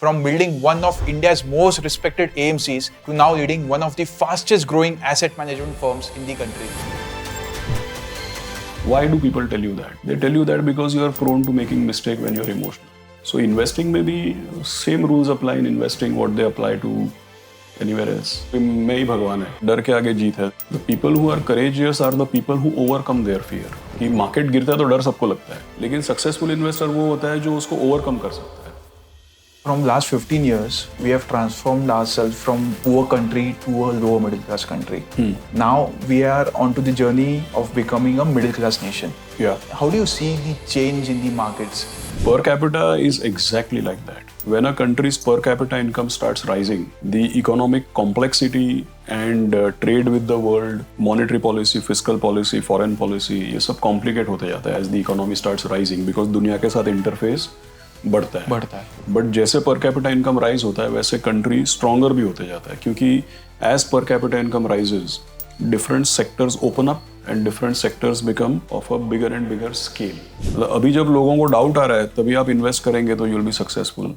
From building one of India's most respected AMCs to now leading one of the fastest growing asset management firms in the country. Why do people tell you that? They tell you that because you are prone to making mistake when you're emotional. So investing में भी same rules apply in investing what they apply to anywhere else. मैं ही भगवान है, डर के आगे जीत है. The people who are courageous are the people who overcome their fear. कि मार्केट गिरता है तो डर सबको लगता है, लेकिन सक्सेसफुल इन्वेस्टर वो होता है जो उसको ओवरकम कर सकता है. From last 15 years, we have transformed ourselves from poor country to a lower middle class country. Now we are onto the journey of becoming a middle class nation. Yeah. How do you see the change in the markets? Per capita is exactly like that. When a country's per capita income starts rising, the economic complexity and trade with the world, monetary policy, fiscal policy, foreign policy, ये सब complicate होते जाता है as the economy starts rising because दुनिया के साथ interface बढ़ता है. बट जैसे पर कैपिटा इनकम राइज होता है वैसे कंट्री स्ट्रॉन्गर भी होते जाता है क्योंकि as per capita income rises different sectors open up and different sectors become of a bigger and bigger scale. अभी जब लोगों को डाउट आ रहा है तभी आप इन्वेस्ट करेंगे तो यू विल बी सक्सेसफुल.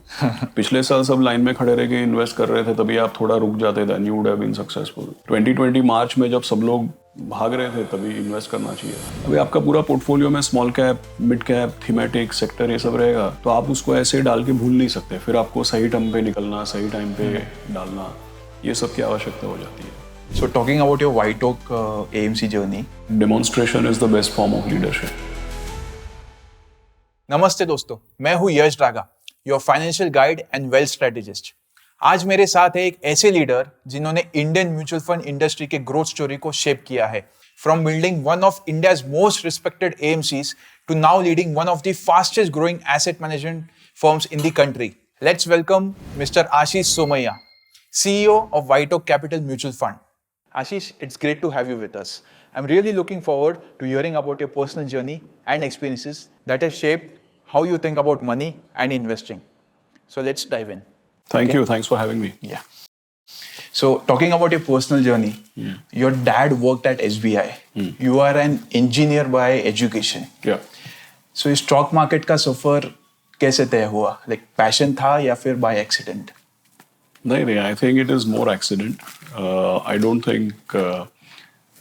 पिछले साल सब लाइन में खड़े रह के इन्वेस्ट कर रहे थे तभी आप थोड़ा रुक जाते थे, you would have been successful. 2020 March में जब सब लोग भाग रहे थे तभी इन्वेस्ट करना चाहिए. अभी आपका पूरा पोर्टफोलियो में small cap, mid cap, thematic sector ये सब रहेगा तो आप उसको ऐसे डाल के भूल नहीं सकते. फिर आपको सही टाइम पे निकलना, सही टाइम पे डालना, ये सब की आवश्यकता हो जाती है. So talking about your White Oak AMC journey. Demonstration is the best form of leadership. नमस्ते दोस्तों, मैं हूँ Yash Draga, your financial guide and wealth strategist. आज मेरे साथ है एक ऐसे लीडर जिन्होंने इंडियन म्यूचुअल फंड इंडस्ट्री के ग्रोथ स्टोरी को शेप किया है. From building one of India's most respected AMCs to now leading one of the fastest growing asset management firms in the country. Let's welcome mister Ashish Somaiya, CEO of White Oak Capital Mutual Fund. Ashish, it's great to have you with us. I'm really looking forward to hearing about your personal journey and experiences that have shaped how you think about money and investing. So let's dive in. Thank you. Thanks for having me. Yeah. So talking about your personal journey, your dad worked at SBI. You are an engineer by education. Yeah. So stock market का सफर कैसे तय हुआ? Like passion था या फिर by accident? नहीं, I think it is more accident. I don't think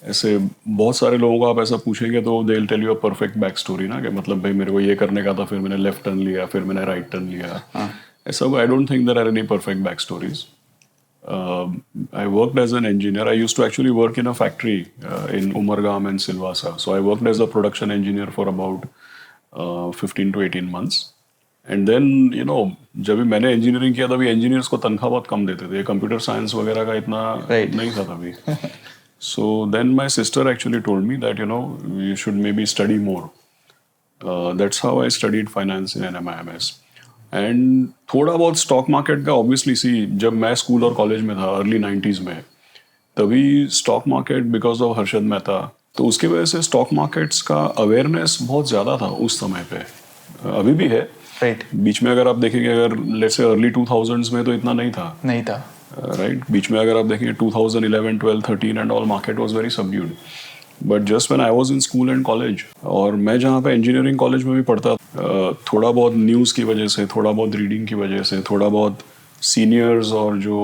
ऐसे बहुत सारे लोगों को आप ऐसा पूछेंगे तो they will tell you a perfect back story ना कि मतलब भाई मेरे को ये करने का था, फिर मैंने लेफ्ट टर्न लिया, फिर मैंने राइट टर्न लिया. ऐसा I don't think there are any perfect back stories. I worked as an engineer. I used to actually work in a factory in Umargam and Silvassa. So I worked as a production engineer for about 15 to 18 months. And then you know जब भी मैंने engineering किया तभी engineers को तनख्वाह बहुत कम देते थे. कंप्यूटर साइंस वगैरह का इतना नहीं था तभी. So then my sister actually told me that you know you should may be study more. That's how I studied finance in NMIMS. And थोड़ा बहुत स्टॉक मार्केट का ऑब्वियसली सी जब मैं स्कूल और कॉलेज में था अर्ली 90s में तभी stock market because of Harshad Mehta तो उसकी वजह से स्टॉक मार्केट्स का अवेयरनेस बहुत ज़्यादा था उस समय पे. अभी भी है. राइट. बीच में अगर आप देखेंगे अगर लेट्स से अर्ली 2000s में तो इतना नहीं था. राइट. बीच में अगर आप देखेंगे 2011, 12, 13 and all market was very subdued. But just when I was in school and college और मैं जहाँ पे इंजीनियरिंग कॉलेज में भी पढ़ता थोड़ा बहुत न्यूज़ की वजह से, थोड़ा बहुत रीडिंग की वजह से, थोड़ा बहुत सीनियर्स और जो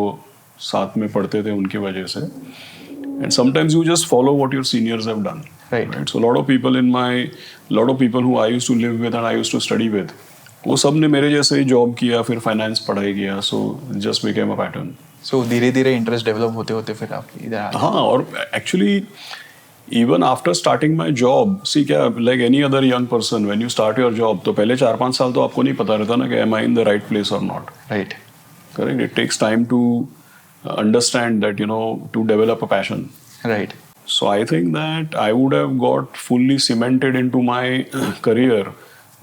साथ में पढ़ते थे उनकी वजह से and sometimes you just follow what your seniors have done. Right. So lot of people who I used to live with and I used to study with, वो सब ने मेरे जैसे ही जॉब किया, फिर फाइनेंस पढ़ाई किया. So just became a pattern. So धीरे धीरे इंटरेस्ट डेवलप होते होते फिर आप इधर आ गए. हाँ, और actually even after starting my job see क्या like any other young person when you start your job तो पहले 4-5 साल तो आपको नहीं पता रहता ना कि am I in the right place और not. Right. Correct. It takes time to understand that you know to develop a passion. Right. So I think that I would have got fully cemented into my career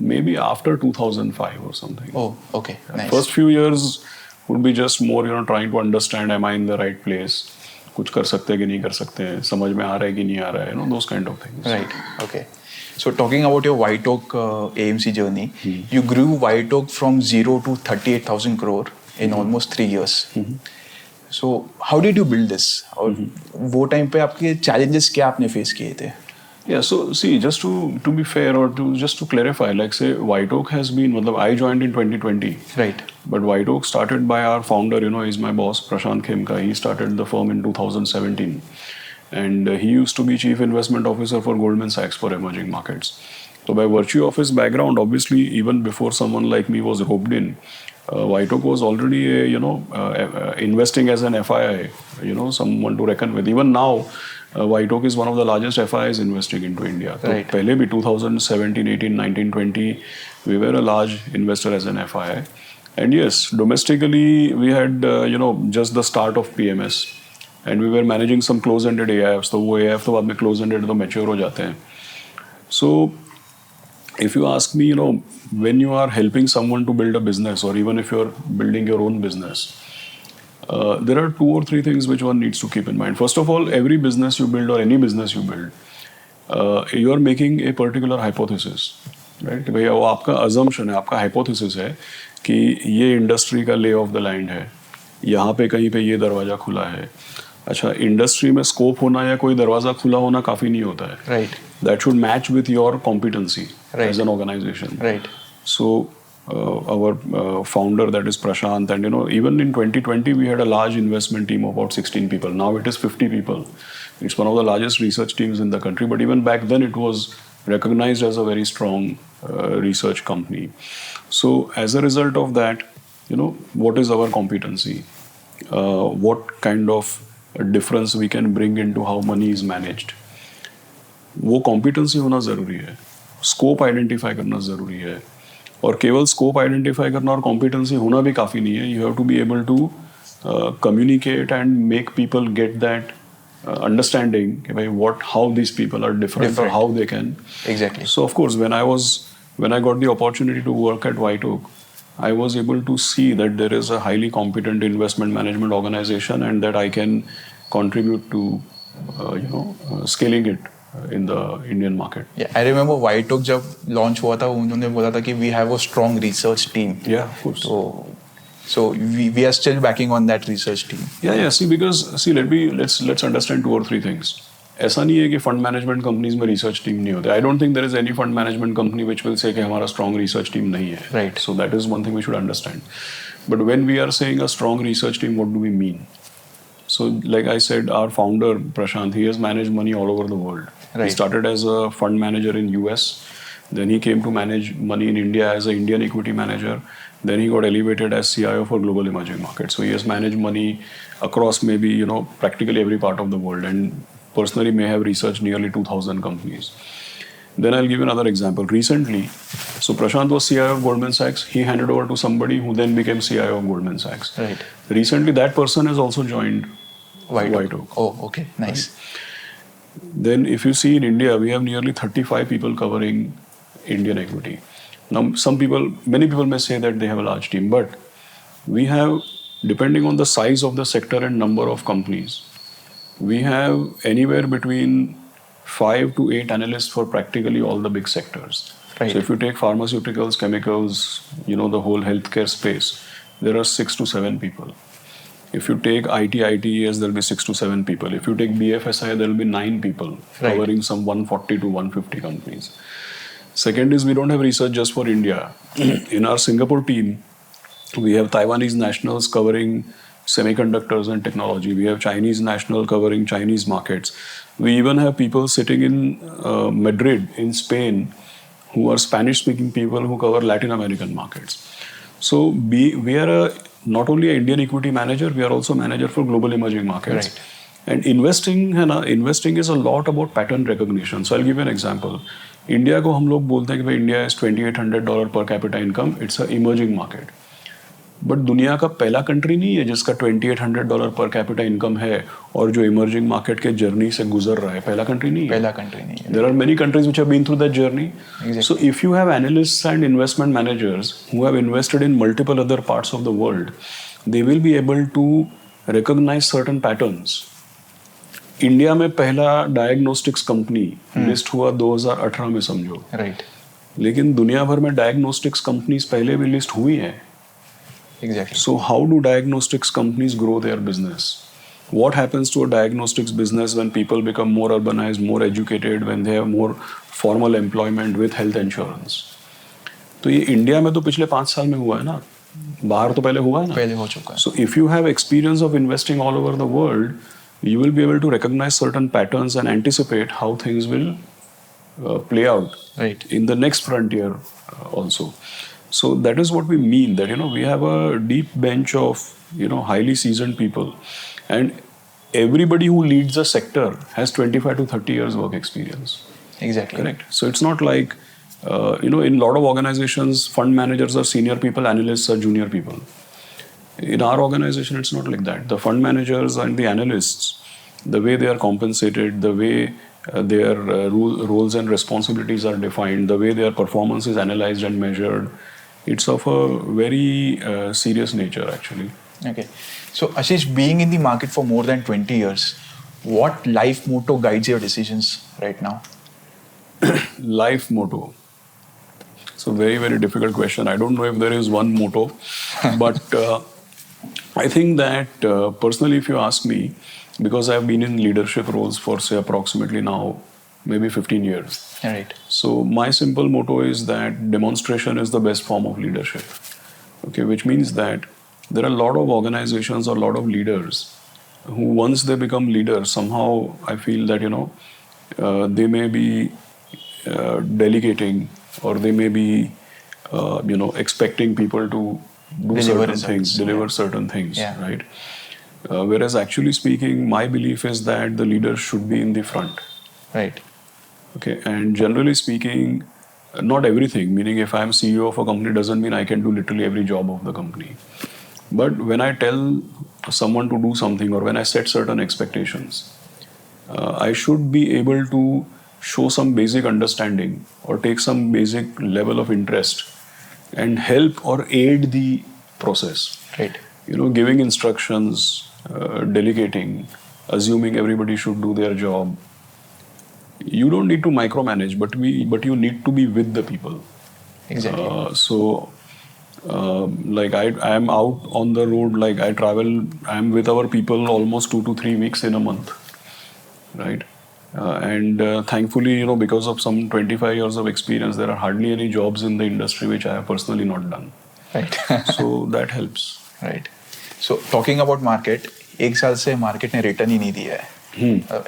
maybe after 2005 or something. Oh, okay. Nice. First few years would be just more, you know, trying to understand am I in the right place? कुछ कर सकते हैं कि नहीं कर सकते हैं, समझ में आ रहा है कि नहीं आ रहा है, you know, those kind of things. Right. Okay. So talking about your White Oak AMC journey, you grew White Oak from 0 to 38,000 crore in almost 3 years. So how did you build this? और वो time पे आपके challenges क्या आपने face किए थे? Yeah, so see, just to be fair, or just to clarify, like say White Oak has been, matlab, I joined in 2020. Right. But White Oak started by our founder, he's my boss, Prashant Khemka. He started the firm in 2017. And he used to be chief investment officer for Goldman Sachs for emerging markets. So by virtue of his background, obviously, even before someone like me was roped in, White Oak was already, investing as an FII, someone to reckon with. Even now, White Oak is one of the largest FIIs investing into India. So Right. pehle bhi 2017, 18, 19, 20, we were a large investor as an FII. And yes, domestically, we had, just the start of PMS. And we were managing some close-ended AIFs. तो वो AIF तो बाद में close-ended तो mature हो जाते हैं. So, if you ask me, when you are helping someone to build a business, or even if you're building your own business, there are 2 or 3 things which one needs to keep in mind. First of all, every business you build or any business you build, you are making a particular hypothesis, right? भैया वो आपका assumption है, आपका hypothesis है कि ये industry का lay of the land है, यहाँ पे कहीं पे ये दरवाजा खुला है. अच्छा, इंडस्ट्री में स्कोप होना या कोई दरवाजा खुला होना काफी नहीं होता है. Right. That should match with your competency Right. as an organization. Right. So our founder, that is Prashant, and even in 2020 we had a large investment team of about 16 people. Now it is 50 people. It's one of the largest research teams in the country. But even back then it was recognized as a very strong research company. So as a result of that, what is our competency? What kind of difference we can bring into how money is managed? वो competency होना ज़रूरी है. Scope identify करना ज़रूरी है. और केवल scope identify करना और कॉम्पिटेंसी होना भी काफ़ी नहीं है. You have to be able to communicate and make people get that understanding कि भाई how these people are different or how they can. Exactly. So of course, when I got the opportunity to work at White Oak, I was able to see that there is a highly competent investment management organization and that I can contribute to scaling it in the Indian market. Yeah, I remember White Oak जब launch हुआ था उन्होंने बोला था कि we have a strong research team. Yeah, of course. So we are still backing on that research team. Yeah. See, let's understand 2 or 3 things. ऐसा नहीं है कि फंड मैनेजमेंट कंपनीज में रिसर्च टीम नहीं होते. I don't think there is any fund management company which will say कि हमारा strong research team नहीं है. Right. So that is one thing we should understand. But when we are saying a strong research team, what do we mean? So like I said, our founder Prashant, he has managed money all over the world. Right. He started as a fund manager in US. Then he came to manage money in India as an Indian equity manager. Then he got elevated as CIO for global emerging markets. So he has managed money across maybe, practically every part of the world, and personally may have researched nearly 2,000 companies. Then I'll give you another example. Recently, so Prashant was CIO of Goldman Sachs. He handed over to somebody who then became CIO of Goldman Sachs. Right. Recently, that person has also joined White Oak. Oh, okay, nice. Then if you see in India, we have nearly 35 people covering Indian equity. Now, many people may say that they have a large team, but we have, depending on the size of the sector and number of companies, we have anywhere between 5 to 8 analysts for practically all the big sectors. Right. So if you take pharmaceuticals, chemicals, the whole healthcare space, there are 6 to 7 people. If you take ITES, there will be 6 to 7 people. If you take BFSI, there will be 9 people Right. covering some 140 to 150 companies. Second is we don't have research just for India. In our Singapore team, we have Taiwanese nationals covering semiconductors and technology. We have Chinese national covering Chinese markets. We even have people sitting in Madrid in Spain who are Spanish-speaking people who cover Latin American markets. So we are not only an Indian equity manager, we are also manager for global emerging markets. Right. And investing is a lot about pattern recognition. So I'll give you an example. India को हम लोग बोलते हैं कि भाई India is $2,800 per capita income. It's an emerging market. But दुनिया का पहला कंट्री नहीं है जिसका $2,800 पर कैपिटा इनकम है और जो इमर्जिंग मार्केट के जर्नी से गुजर रहा है. पहला कंट्री नहीं है. There are many countries which have been through that journey. So if you have analysts and investment managers who have invested in multiple other parts of the world, they will be able to recognise certain patterns. India में पहला diagnostics company list हुआ 2018 में समझो. Right. लेकिन दुनिया भर में diagnostics companies पहले भी लिस्ट हुई हैं. Exactly. So how do diagnostics companies grow their business? what happens to a diagnostics business when people become more urbanized, more educated, when they have more formal employment with health insurance. तो ये India में तो पिछले 5 साल में हुआ है ना, बाहर तो पहले हुआ है ना. पहले हो चुका है. So if you have experience of investing all over the world, you will be able to recognize certain patterns and anticipate how things will play out Right. in the next frontier also. So that is what we mean, that we have a deep bench of highly seasoned people, and everybody who leads a sector has 25 to 30 years work experience. Exactly. Correct. So it's not like in a lot of organizations, fund managers are senior people, analysts are junior people. In our organization, it's not like that. The fund managers and the analysts, the way they are compensated, the way their roles and responsibilities are defined, the way their performance is analyzed and measured, it's of a very serious nature actually. Okay. So Ashish, being in the market for more than 20 years, what life motto guides your decisions right now? Life motto. It's a very, very difficult question. I don't know if there is one motto, but I think that personally, if you ask me, because I've been in leadership roles for say approximately now maybe 15 years. Right. So my simple motto is that demonstration is the best form of leadership. Okay, which means that there are a lot of organizations or a lot of leaders who, once they become leaders, somehow I feel that they may be delegating, or they may be expecting people to do Deliver certain things, deliver certain things, Yeah. right? Whereas actually speaking, my belief is that the leader should be in the front. Right. Okay, and generally speaking, not everything, meaning if I'm CEO of a company doesn't mean I can do literally every job of the company. But when I tell someone to do something, or when I set certain expectations, I should be able to show some basic understanding or take some basic level of interest and help or aid the process. Right. Giving instructions, delegating, assuming everybody should do their job. You don't need to micromanage, but you need to be with the people. Exactly. Like I am out on the road, like I travel, I am with our people almost 2 to 3 weeks in a month, right? And thankfully, because of some 25 years of experience, there are hardly any jobs in the industry which I have personally not done. Right. So that helps. Right. So talking about market, 1 साल से market ने return ही नहीं दिया है.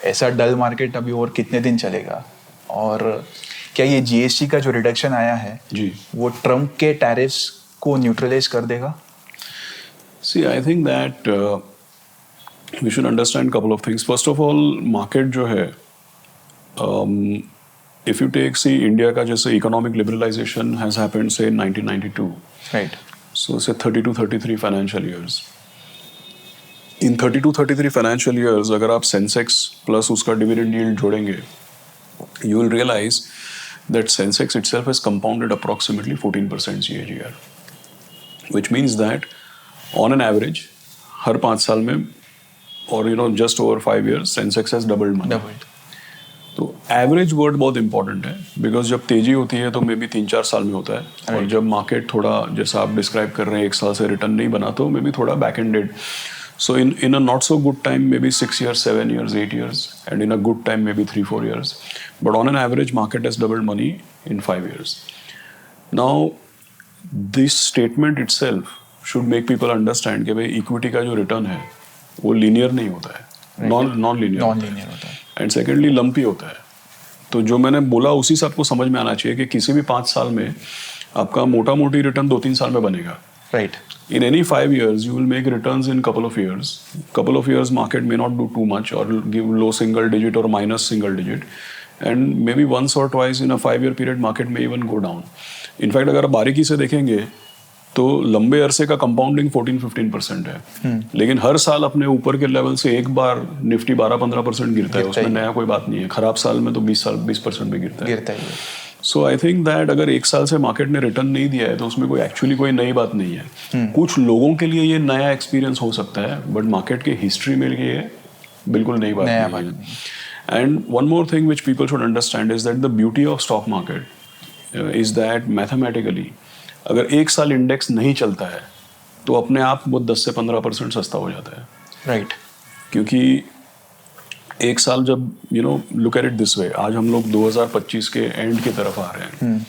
ऐसा डल market अभी और कितने दिन चलेगा? और क्या ये जीएसटी का जो रिडक्शन आया है जी, वो ट्रम्प के टैरिफ्स को न्यूट्रलाइज कर देगा? See, I think that we should understand couple of things. First of all, market जो है, if you take, see, India का जैसे economic liberalization has happened say in 1992. Right. So say 32, 33 financial years. In 32, 33 financial years, अगर आप Sensex plus उसका dividend yield जोड़ेंगे, you will realize that Sensex itself has compounded approximately 14% CAGR. Which means that on an average, हर 5 साल में, or just over 5 years, Sensex has doubled money. Doubled. तो average word बहुत important है, because जब तेजी होती है तो मे बी 3-4 साल में होता है, और जब मार्केट थोड़ा जैसा आप डिस्क्राइब कर रहे हैं 1 साल से रिटर्न नहीं बना तो मे बी थोड़ा back ended. So in a not so good time may be 6 years, 7 years, 8 years, and in a good time may be 3-4 years. But on an average market has doubled money in 5 years. Now this statement itself should make people understand कि भाई equity का जो return है वो linear नहीं होता है, non linear होता है, एंड सेकेंडली लंपी होता है. तो जो मैंने बोला उसी से आपको समझ में आना चाहिए कि किसी भी 5 साल में आपका मोटा मोटी रिटर्न 2-3 साल में बनेगा. Right. In any 5 years, you will make returns in couple of years. Couple of years, market may not do too much or give low single digit or minus single digit. And maybe once or twice in a 5-year period, market may even go down. In fact, अगर आप बारीकी से देखेंगे तो लंबे अरसे का compounding 14-15% है, लेकिन हर साल अपने ऊपर के लेवल से एक बार निफ्टी 12-15% गिरता है. उसमें नया कोई बात नहीं है. खराब साल में तो 20% भी गिरता है. सो आई थिंक दैट अगर 1 साल से मार्केट ने रिटर्न नहीं दिया है तो उसमें कोई एक्चुअली कोई नई बात नहीं है. कुछ लोगों के लिए ये नया एक्सपीरियंस हो सकता है, बट मार्केट के हिस्ट्री में ये बिल्कुल नई बात नहीं है. And one more thing which people should understand is that the beauty of stock market is that mathematically अगर 1 साल इंडेक्स नहीं चलता है तो अपने आप वो 10 से 15% सस्ता हो जाता है. राइट. क्योंकि एक साल जब look at it this way, आज हम लोग 2025 के एंड की तरफ आ रहे हैं।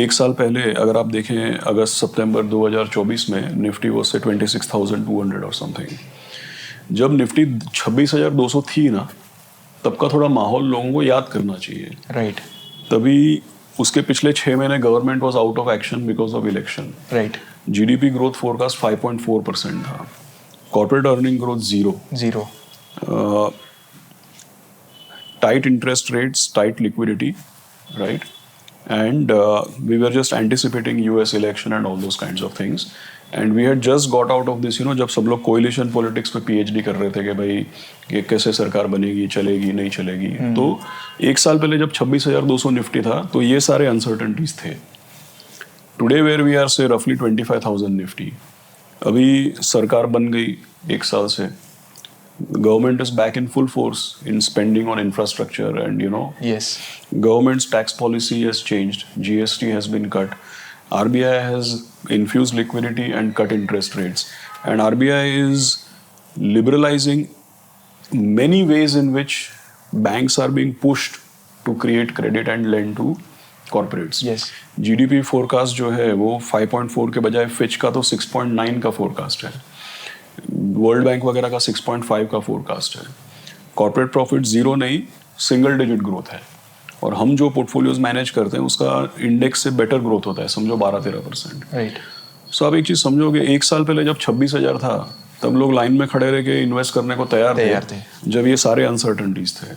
एक साल पहले अगर आप देखें अगस्त सितंबर 2024 में निफ्टी वो से 26,200 और समथिंग, जब निफ्टी 26,200 थी ना, तब का थोड़ा माहौल लोगों को याद करना चाहिए। राइट। तभी उसके पिछले 6 महीने government was out of action because of election. Right. GDP growth forecast 5.4% था, corporate earning growth zero. tight interest rates, tight liquidity, right? And we were just anticipating US election and all those kinds of things. And we had just got out of this, जब सब लोग coalition politics पे PhD कर रहे थे कि भाई ये कैसे सरकार बनेगी, चलेगी नहीं चलेगी। तो एक साल पहले जब 26,200 निफ्टी था, तो ये सारे uncertainties थे। Today where we are say roughly 25,000 Nifty, अभी सरकार बन गई एक साल से, government is back in full force in spending on infrastructure, and Yes. government's tax policy has changed, GST has been cut, RBI has infused liquidity and cut interest rates, and RBI is liberalizing many ways in which banks are being pushed to create credit and lend to corporates. Yes. GDP forecast जो है वो 5.4 के बजाय Fitch का तो 6.9 का forecast है, world bank वगैरह का 6.5 का फोरकास्ट है। कॉर्पोरेट प्रॉफिट जीरो नहीं, सिंगल डिजिट ग्रोथ है, और हम जो पोर्टफोलियोज मैनेज करते हैं उसका इंडेक्स से बेटर ग्रोथ होता है, समझो 12-13%। राइट। सो आप एक चीज समझोगे, एक साल पहले जब 26,000 था तब लोग लाइन में खड़े रह के इन्वेस्ट करने को तैयार थे जब ये सारे अनसर्टनटीज थे।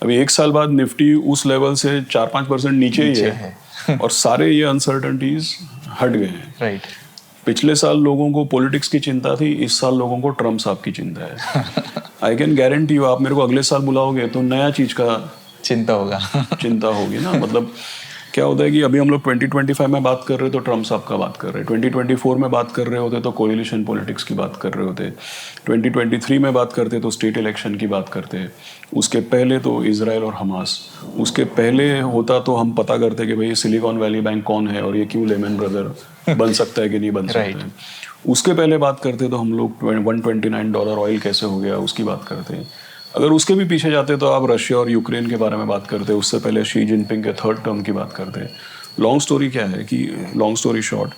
अभी एक साल बाद निफ्टी उस लेवल से 4-5% नीचे ही है और सारे ये अनसर्टनटीज हट गए हैं। राइट। पिछले साल लोगों को पॉलिटिक्स की चिंता थी, इस साल लोगों को ट्रम्प साहब की चिंता है। आई कैन गारंटी यू, आप मेरे को अगले साल बुलाओगे तो नया चीज का चिंता होगी ना। मतलब क्या होता है कि अभी हम लोग 2025 में बात कर रहे तो ट्रम्प साहब का बात कर रहे, 2024 में बात कर रहे होते तो कोएलिशन पॉलिटिक्स की बात कर रहे होते, 2023 में बात करते तो स्टेट इलेक्शन की बात करते, उसके पहले तो इजराइल और हमास, उसके पहले होता तो हम पता करते कि भाई सिलिकॉन वैली बैंक कौन है और ये क्यों लेमन ब्रदर बन सकता है कि नहीं बन सकता है। उसके पहले बात करते तो हम लोग $129 ऑयल कैसे हो गया उसकी बात करते। अगर उसके भी पीछे जाते तो आप रशिया और यूक्रेन के बारे में बात करते, उससे पहले शी जिनपिंग के थर्ड टर्म की बात करते। लॉन्ग स्टोरी क्या है कि लॉन्ग स्टोरी शॉर्ट,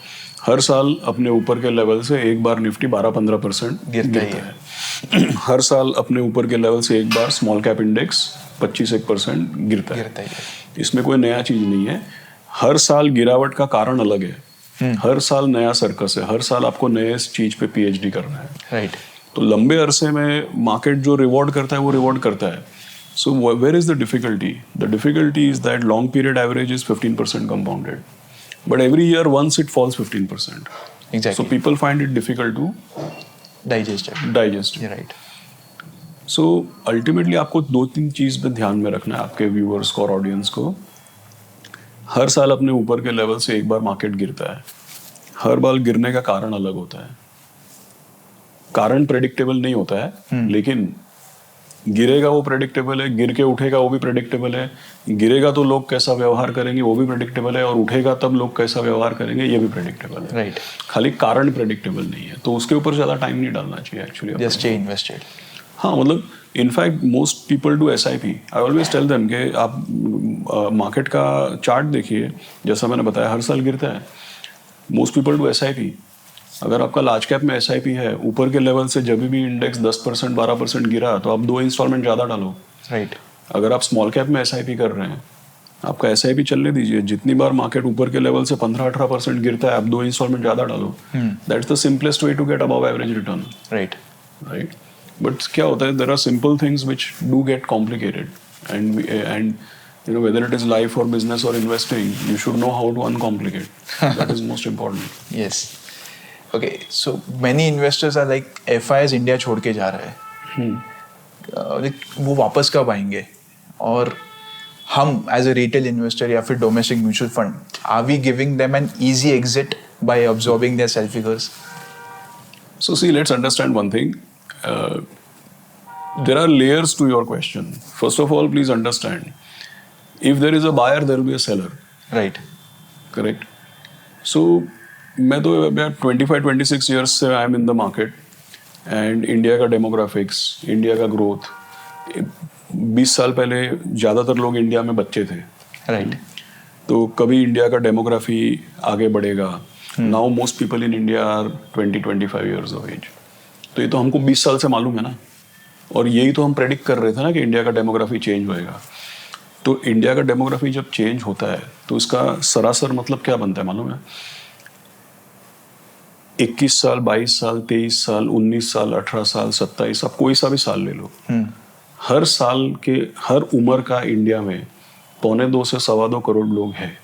हर साल अपने ऊपर के लेवल से एक बार निफ्टी 12-15% गिरता है। हर साल अपने ऊपर के लेवल से एक बार स्मॉल कैप इंडेक्स 25% गिरता है। इसमें कोई नया चीज नहीं है। हर साल गिरावट का कारण अलग है, हर साल नया सर्कस है, हर साल आपको नए चीज पे PhD करना है। राइट। तो लंबे अरसे में मार्केट जो रिवॉर्ड करता है वो रिवॉर्ड करता है। So where is the difficulty? The difficulty is that long period average is 15% compounded, but every year once it falls 15%. Exactly. So people find it difficult to digest it. You're right. So ultimately आपको 2-3 चीज पे ध्यान में रखना है, आपके viewers को और ऑडियंस को। हर साल अपने ऊपर के लेवल से एक बार मार्केट गिरता है, हर बार गिरने का कारण अलग होता है। कारण प्रेडिक्टेबल नहीं होता है, लेकिन गिरेगा वो प्रेडिक्टेबल है, गिर के उठेगा वो भी प्रेडिक्टेबल है, गिरेगा तो लोग कैसा व्यवहार करेंगे वो भी प्रेडिक्टेबल है, और उठेगा तब लोग कैसा व्यवहार करेंगे ये भी प्रेडिक्टेबल है। राइट। खाली कारण प्रेडिक्टेबल नहीं है, तो उसके ऊपर ज्यादा टाइम नहीं डालना चाहिए एक्चुअली। Just stay invested. हाँ, मतलब in fact most people do SIP। I always tell them कि आप मार्केट का चार्ट देखिए, जैसा मैंने बताया हर साल गिरता है। Most people do SIP। अगर आपका लार्ज कैप में SIP है, ऊपर के लेवल से जब भी इंडेक्स 10% 12% गिरा तो आप 2 इंस्टॉलमेंट ज़्यादा डालो। राइट। अगर आप स्मॉल कैप में SIP कर रहे हैं, आपका SIP चलने दीजिए। जितनी बार मार्केट ऊपर के लेवल से 15-18% गिरता है, आप 2 इंस्टॉलमेंट ज़्यादा डालो। That's the simplest way to get above average return. Right. But क्या होता है, there are simple things which do get complicated, and whether it is life or business or investing, you should know how to uncomplicate. That is most important. Yes. Okay, so many investors are like FIs India छोड़ के जा रहे हैं, वो वापस कब आएंगे? और हम एज अ रिटेल इन्वेस्टर या फिर domestic mutual fund, are we giving them an easy exit by absorbing their sell figures? So see, let's understand one thing. There are layers to your question. First of all, please understand, if there is a buyer, there will be a seller. Right. Correct. So मैं तो 25-26 years से I am in the market. And India का demographics, India का growth, 20 साल पहले ज़्यादातर लोग India में बच्चे थे, राइट, तो कभी इंडिया का डेमोग्राफी आगे बढ़ेगा. Now most people in India are 20-25 years of age. तो ये तो हमको 20 साल से मालूम है ना, और यही तो हम प्रेडिक्ट कर रहे थे ना कि इंडिया का डेमोग्राफी चेंज होएगा. तो इंडिया का डेमोग्राफी जब चेंज होता है तो इसका सरासर मतलब क्या बनता है मालूम है? 21 साल, 22 साल, 23 साल, 19 साल, 18 साल, 27, आप कोई सा भी साल ले लो, हर साल के हर उम्र का इंडिया में 1.25 से 2.25 करोड़ लोग हैं.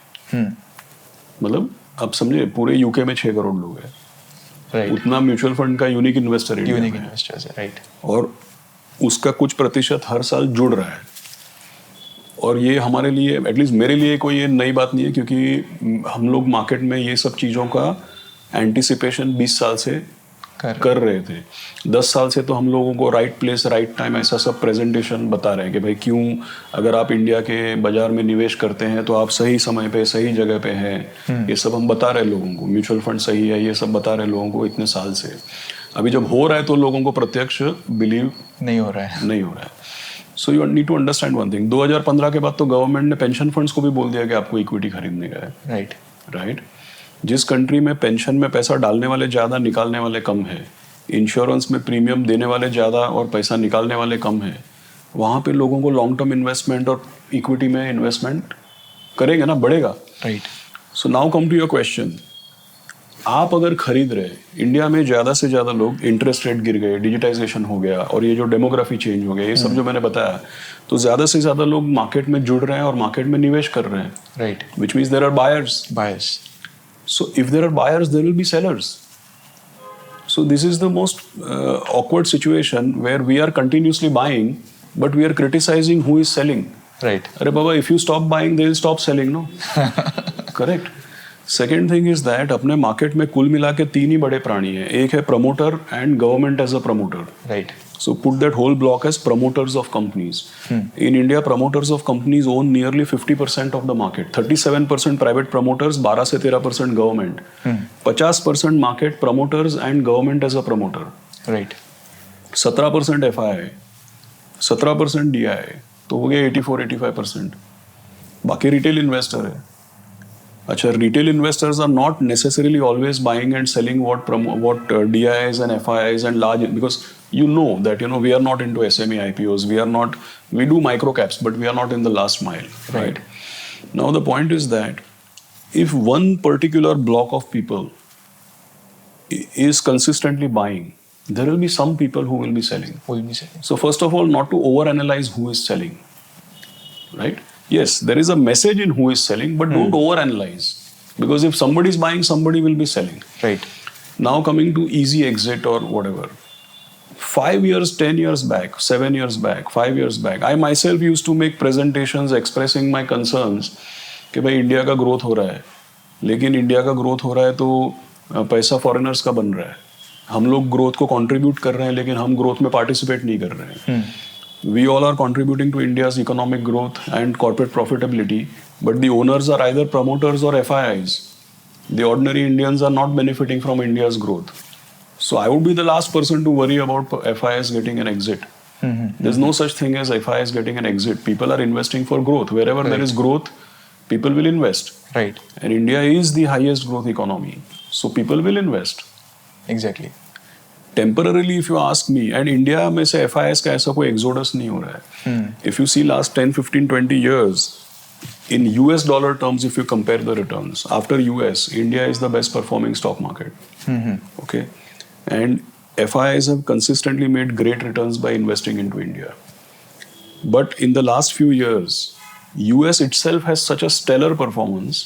मतलब आप समझे, पूरे यूके में 6 करोड़ लोग हैं. राइट, उतना म्यूचुअल फंड का यूनिक इन्वेस्टर इंडिया यूनिक में है. इन्वेस्टर्स है. राइट, और उसका कुछ प्रतिशत हर साल जुड़ रहा है. और ये हमारे लिए, एटलीस्ट मेरे लिए, कोई ये नई बात नहीं है, क्योंकि हम लोग मार्केट में ये सब चीज़ों का एंटिसिपेशन 20 साल से कर रहे थे. 10 साल से तो हम लोगों को राइट प्लेस राइट टाइम ऐसा सब प्रेजेंटेशन बता रहे हैं कि भाई क्यों, अगर आप इंडिया के बाजार में निवेश करते हैं तो आप सही समय पे सही जगह पे हैं. ये सब हम बता रहे लोगों को, म्यूचुअल फंड सही है, ये सब बता रहे लोगों को इतने साल से. अभी जब हो रहा है तो लोगों को प्रत्यक्ष बिलीव नहीं हो रहा है. So you need to understand one thing. 2015 के बाद तो गवर्नमेंट ने पेंशन फंड्स को भी बोल दिया कि आपको इक्विटी खरीदने का है. राइट. जिस कंट्री में पेंशन में पैसा डालने वाले ज़्यादा, निकालने वाले कम है, इंश्योरेंस में प्रीमियम देने वाले ज़्यादा और पैसा निकालने वाले कम है, वहाँ पे लोगों को लॉन्ग टर्म इन्वेस्टमेंट और इक्विटी में इन्वेस्टमेंट करेंगे ना, बढ़ेगा. Right. So now come to your question. आप अगर खरीद रहे, इंडिया में ज़्यादा से ज़्यादा लोग, इंटरेस्ट रेट गिर गए, डिजिटाइजेशन हो गया, और ये जो डेमोग्राफी चेंज हो गया, ये सब जो मैंने बताया, तो ज़्यादा से ज़्यादा लोग मार्केट में जुड़ रहे हैं और मार्केट में निवेश कर रहे हैं. Right. Which means there are buyers. So if there are buyers, there will be sellers. So this is the most awkward situation where we are continuously buying, but we are criticizing who is selling. Right. अरे बाबा, if you stop buying, they will stop selling, no? Correct. Second thing is that अपने market में कुल मिला के 3 ही बड़े प्राणी हैं. एक है promoter and government as a promoter. Right. So put that whole block as promoters of companies. In India, promoters of companies own nearly 50% of the market. 37% private promoters, 12 से 13% government. 50% market promoters and government as a promoter. Right. 17% FII, 17% DI, तो हो गया 84-85%. बाकी retail investor है. अच्छा, retail investors are not necessarily always buying and selling what DIs and FIIs and large, because you know that we are not into SME IPOs, we do micro caps, but we are not in the last mile, right? Now the point is that if one particular block of people is consistently buying, there will be some people who will be selling. So first of all, not to overanalyze who is selling, right? Yes, there is a message in who is selling, but don't overanalyze, because if somebody is buying, somebody will be selling. Right. Now coming to easy exit or whatever. 5 years, 10 years back, 7 years back, 5 years back, I myself used to make presentations expressing my concerns कि भाई India का growth हो रहा है, लेकिन India का growth हो रहा है तो पैसा फॉरेनर्स का बन रहा है. हम लोग ग्रोथ को कंट्रीब्यूट कर रहे हैं, लेकिन हम ग्रोथ में पार्टिसिपेट नहीं कर रहे हैं. We all are contributing to India's economic growth and corporate profitability, but the owners are either promoters or FIIs. The ordinary Indians are not benefiting from India's growth. So I would be the last person to worry about FIIs getting an exit. There's no such thing as FIIs getting an exit. People are investing for growth. Wherever there is growth, people will invest. Right. And India is the highest growth economy. So people will invest. Exactly. Temporarily, if you ask me, and India में से FIIs का ऐसा कोई exodus नहीं हो रहा है. If you see last 10, 15, 20 years, in US dollar terms, if you compare the returns, after US, India is the best performing stock market. Okay, and FIIs have consistently made great returns by investing into India. But in the last few years, US itself has such a stellar performance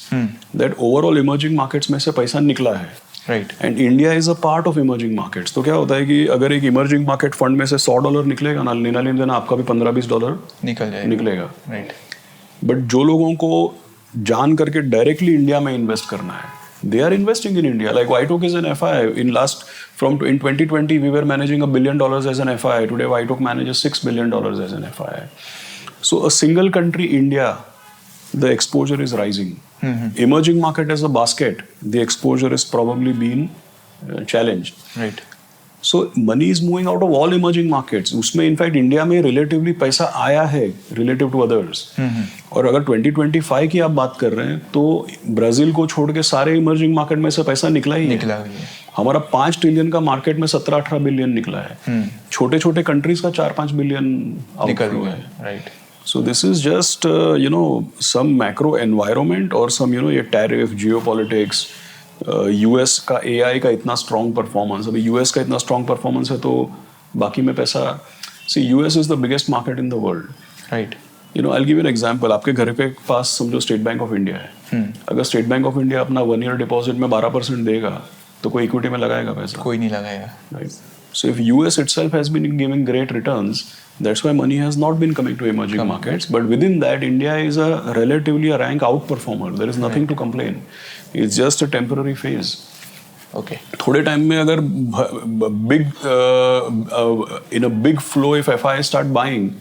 that overall emerging markets में से पैसा निकला है. Right. And India is a part of emerging markets. तो क्या होता है कि अगर एक emerging market fund में से $100 निकलेगा ना, लेना देना आपका भी $15-20 निकलेगा. Right. But जो लोगों को जान करके डायरेक्टली इंडिया में इन्वेस्ट करना है, they are investing in India. Like White Oak is an FII. In 2020 we were managing $1 billion as an FII. Today White Oak manages $6 billion as an FII. So a single country, India, the exposure is rising. Emerging market as a basket, the exposure is probably been challenged. Right. So money is moving out of all emerging markets. उसमें in fact India में relatively पैसा आया है relative to others. और अगर 2025 की आप बात कर रहे हैं तो ब्राजील को छोड़ के सारे इमर्जिंग मार्केट में से पैसा निकला ही निकला है. ही है. हमारा 5 ट्रिलियन का मार्केट में 17-18 बिलियन निकला है. छोटे छोटे कंट्रीज का 4-5 बिलियन निकल आउटफ्लो गया. है. Right. So this is just some macro environment or some ये tariff, geopolitics, US का AI का इतना strong performance. अभी US का इतना strong performance है तो बाकी में पैसा. See, US is the biggest market in the world. Right. I'll give you an example. आपके घर के पास समझो स्टेट बैंक ऑफ इंडिया है. अगर स्टेट बैंक ऑफ इंडिया अपना 1 year डिपॉजिट में 12% देगा तो कोई इक्विटी में लगाएगा पैसा? कोई नहीं लगाएगा. Right. So if US itself has been giving great returns, that's why money has not been coming to emerging markets. But within that, India is relatively a rank outperformer. There is nothing to complain. It's just a temporary phase. Okay. थोड़े time में अगर in a big flow, if FIs start buying,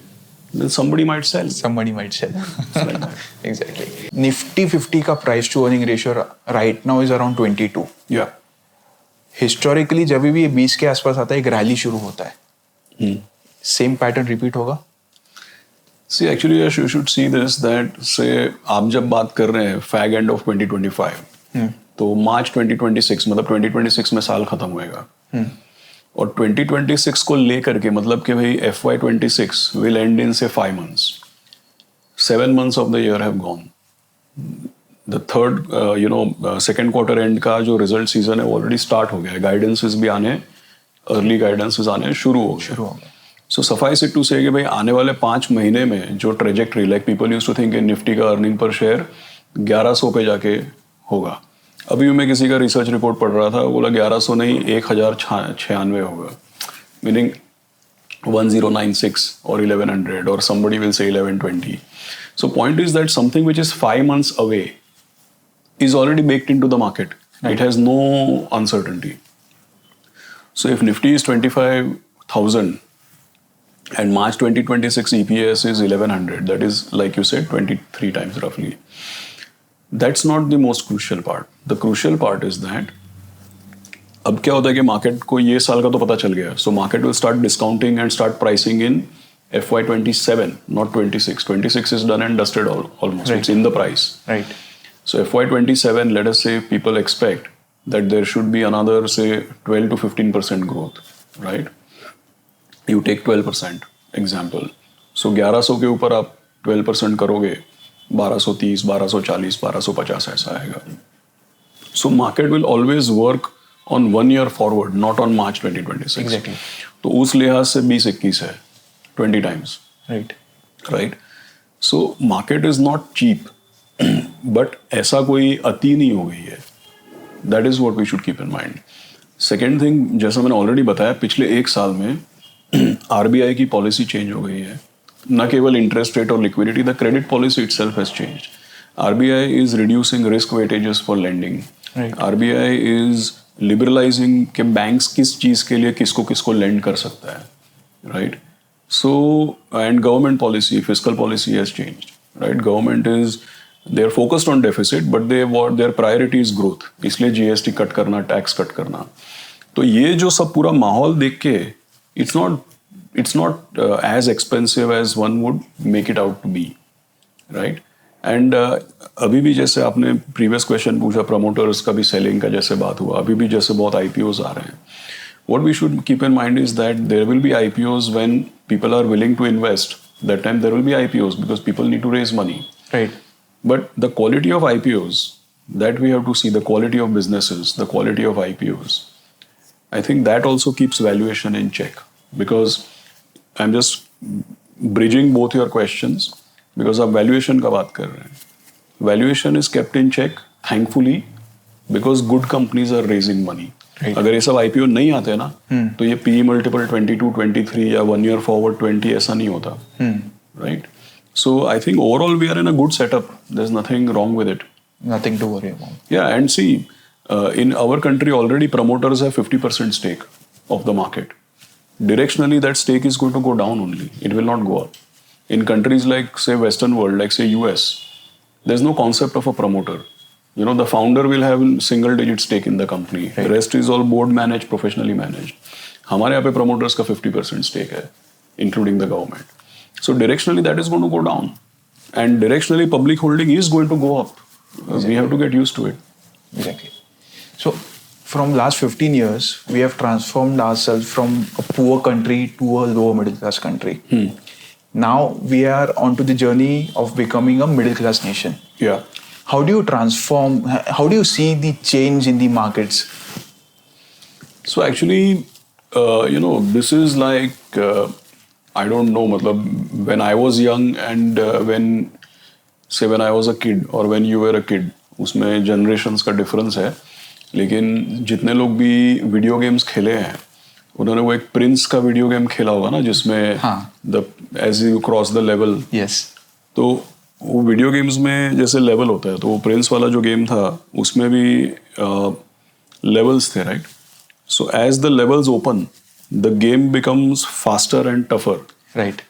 then somebody might sell. Somebody might sell. It's like that. Exactly. Nifty 50 का price to earning ratio right now is around 22. Yeah. Historically जब भी ये 20 के आसपास आता है एक रैली शुरू होता है. सेम पैटर्न रिपीट होगा? See, actually, you should see this that say आप जब बात कर रहे हैं fag end of 2025, तो मार्च 2026 मतलब 2026 में साल खत्म होएगा. और 2026 को लेकर के मतलब कि भाई FY26 will end in say 5 months. 7 months of the year have gone. The third, second quarter end का जो रिजल्ट सीजन है वो ऑलरेडी स्टार्ट हो गया है. गाइडेंसेस भी आने, अर्ली गाइडेंसेस आने शुरू हो गए. सो सफाइस इट टू से कि भाई आने वाले 5 महीने में जो trajectory, like people used to think in Nifty का अर्निंग पर शेयर 1100 पे जाके होगा. अभी मैं किसी का रिसर्च रिपोर्ट पढ़ रहा था, बोला 1100 नहीं 1096 होगा, meaning 1096 or 1100 or somebody will say 1120. So point is that something which is 5 months away is already baked into the market. Right. It has no uncertainty. So if Nifty is 25,000 and March 2026 EPS is 1100, that is like you said 23 times roughly. That's not the most crucial part. The crucial part is that अब क्या होता है कि market को ये साल का तो पता चल गया. So market will start discounting and start pricing in FY27, not 26. 26 is done and dusted almost. Right. It's in the price. Right. So FY27, let us say people expect that there should be another say 12 to 15% growth, right? You take 12% example. So 1100 के ऊपर आप 12% करोगे, 1230, 1240, 1250 ऐसा आएगा. So market will always work on 1 year forward, not on March 2026. Exactly. तो उस लिहाज से 20-21 है, 20 times. Right. So market is not cheap. But ऐसा कोई अति नहीं हो गई है. That is what we should keep in mind. Second thing, जैसा मैंने ऑलरेडी बताया, पिछले 1 साल में RBI की पॉलिसी चेंज हो गई है. न केवल इंटरेस्ट रेट और liquidity, the credit policy itself has changed. RBI is reducing risk weightages for lending. RBI is liberalising के बैंक्स किस चीज के लिए किसको किसको लेंड कर सकता है. Right. So and government policy, fiscal policy has changed. Right. Government is they are focused on deficit, but their priority is growth. इसलिए GST कट करना, टैक्स कट करना. तो ये जो सब पूरा माहौल देख के it's not as expensive as one would make it out to be, right? And अभी भी जैसे आपने प्रीवियस क्वेश्चन पूछा, प्रमोटर्स का भी सेलिंग का जैसे बात हुआ, अभी भी जैसे बहुत IPOs आ रहे हैं. What we should keep in mind is that there will be IPOs when people are willing to invest. That time there will be IPOs because people need to raise money. Right. But the quality of IPOs, that we have to see, the quality of businesses, the quality of IPOs. I think that also keeps valuation in check, because I'm just bridging both your questions, because आप valuation का बात कर रहे हैं. Valuation is kept in check, thankfully, because good companies are raising money. Right. अगर ये सब IPO नहीं आते ना, तो ये PE multiple 22, 23 या 1 year forward 20 ऐसा नहीं होता. Right? So I think overall we are in a good setup. There's nothing wrong with it. Nothing to worry about. Yeah, and see, in our country already promoters have 50% stake of the market. Directionally, that stake is going to go down only. It will not go up. In countries like say Western world, like say US, there's no concept of a promoter. The founder will have a single-digit stake in the company. Right. The rest is all board managed, professionally managed. हमारे यहाँ पे promoters का 50% stake है, including the government. So directionally that is going to go down, and directionally public holding is going to go up. We have to get used to it. Exactly. So, from last 15 years, we have transformed ourselves from a poor country to a lower middle class country. Now we are onto the journey of becoming a middle class nation. Yeah. How do you transform? How do you see the change in the markets? So actually, this is like I don't know. मतलब when I was young and when I was a kid or when you were a kid, उसमें generations का difference है. लेकिन जितने लोग भी video games खेले हैं उन्होंने वो एक प्रिंस का वीडियो गेम खेला होगा ना जिसमें as you cross the level. Yes. तो वो वीडियो गेम्स में जैसे लेवल होता है तो वो प्रिंस वाला जो गेम था उसमें भी लेवल्स थे, right? So as the levels open the game becomes faster and tougher. Right.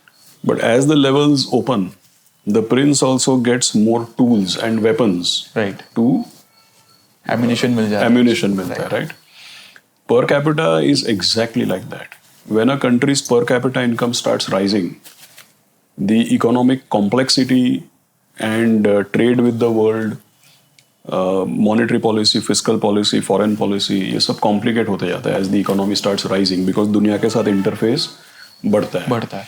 But as the levels open the prince also gets more tools and weapons Right. To Ammunition मिल जाता है. ammunition मिलता है, right? Per capita is exactly like that. When a country's per capita income starts rising, the economic complexity and trade with the world, monetary policy, fiscal policy, foreign policy, ये सब complicate होते जाता है as the economy starts rising because दुनिया के साथ interface बढ़ता है.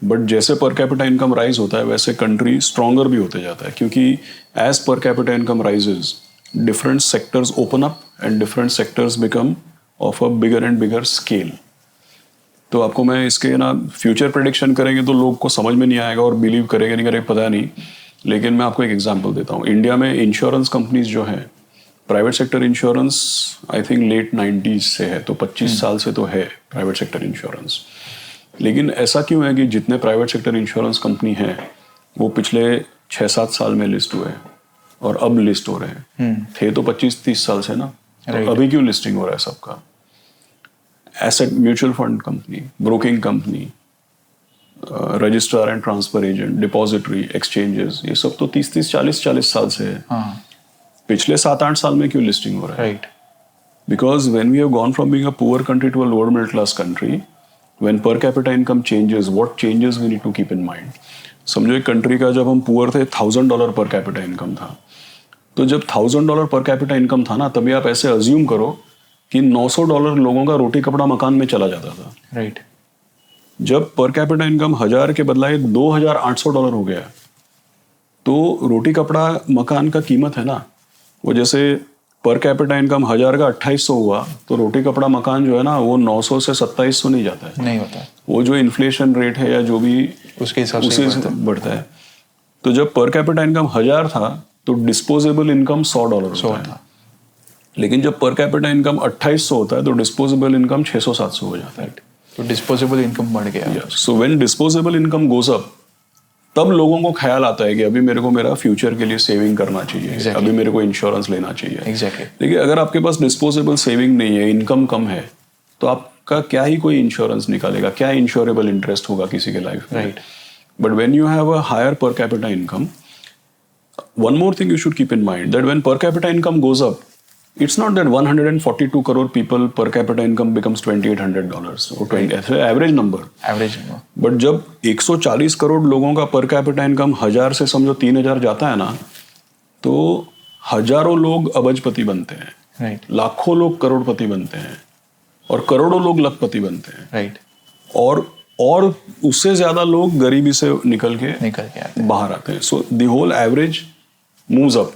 बट जैसे पर कैपिटा इनकम राइज होता है वैसे कंट्री स्ट्रॉन्गर भी होते जाता है क्योंकि as per capita income rises different sectors open up and different sectors become of a bigger and bigger scale. तो आपको मैं इसके ना फ्यूचर प्रेडिक्शन करेंगे तो लोग को समझ में नहीं आएगा और बिलीव करेंगे नहीं करेंगे पता नहीं. लेकिन मैं आपको एक एग्जांपल देता हूँ. इंडिया में इंश्योरेंस कंपनीज जो हैं private sector insurance I think late 90s से है, तो 25 साल से तो है प्राइवेट सेक्टर इंश्योरेंस. लेकिन ऐसा क्यों है कि जितने प्राइवेट सेक्टर इंश्योरेंस कंपनी हैं वो पिछले 6-7 साल में लिस्ट हुए हैं और अब लिस्ट हो रहे हैं. थे तो 25-30 साल से ना, तो अभी क्यों लिस्टिंग हो रहा है सबका? Asset mutual fund company, broking company, registrar and transfer agent, depository, exchanges, ये सब तो 30-40 साल से है. पिछले 7-8 साल में क्यों लिस्टिंग हो रहा है? Right. Because when we have gone from being a poor country to a lower middle class country, when per capita income changes, what changes we need to keep in mind? समझो एक country का जब हम poor थे $1,000 पर capita income था, तो जब $1,000 पर कैपिटा इनकम था ना तभी आप ऐसे अज्यूम करो कि $900 लोगों का रोटी कपड़ा मकान में चला जाता था. Right. जब पर कैपिटा इनकम 1000 के बदलाए $2,800 हो गया तो रोटी कपड़ा मकान का कीमत है ना, वो जैसे पर कैपिटा इनकम 1000 का 2800 हुआ तो रोटी कपड़ा मकान जो है ना वो 900 से 2700 नहीं जाता है. नहीं होता. वो जो इन्फ्लेशन रेट है या जो भी उसके हिसाब से बढ़ता है. तो जब पर कैपिटा इनकम 1000 था तो डिस्पोजेबल इनकम $100 था. लेकिन जब पर कैपिटा इनकम 2800 होता है तो डिस्पोजेबल इनकम 600-700 हो जाता है. तो डिस्पोजेबल इनकम बढ़ गया. So when disposable income goes up तब लोगों को ख्याल आता है कि अभी मेरे को मेरा फ्यूचर के लिए सेविंग करना चाहिए, अभी मेरे को इंश्योरेंस लेना चाहिए. देखिए अगर आपके पास डिस्पोजेबल सेविंग नहीं है, इनकम कम है, तो आपका क्या ही कोई इंश्योरेंस निकालेगा, क्या इंश्योरेबल इंटरेस्ट होगा किसी के लाइफ में. But when you have a higher per capita income, one more thing you should keep in mind, that when per capita income goes up, it's not that 142 crore people per capita income becomes $2,800 or 20, average number. But जब 140 करोड़ लोगों का per capita income 1000 से समझो 3000 जाता है ना, तो हजारों लोग अबजपति बनते हैं, लाखों लोग करोड़पति बनते हैं और करोड़ों लोग लखपति बनते हैं. और उससे ज्यादा लोग गरीबी से निकल के बाहर आते हैं. So the whole average moves up.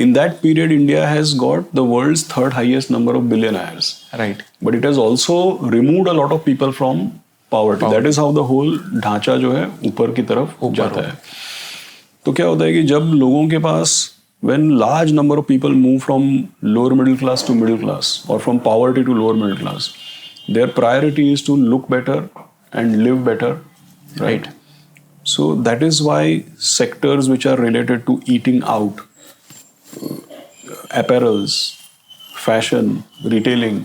In that period, India has got the world's 3rd highest number of billionaires. Right. But it has also removed a lot of people from poverty. That is how the whole ढांचा जो है ऊपर की तरफ जाता है. तो क्या होता है कि जब लोगों के पास when large number of people move from lower middle class to middle class or from poverty to lower middle class, their priority is to look better and live better. Right. So that is why sectors which are related to eating out, apparels, fashion, retailing,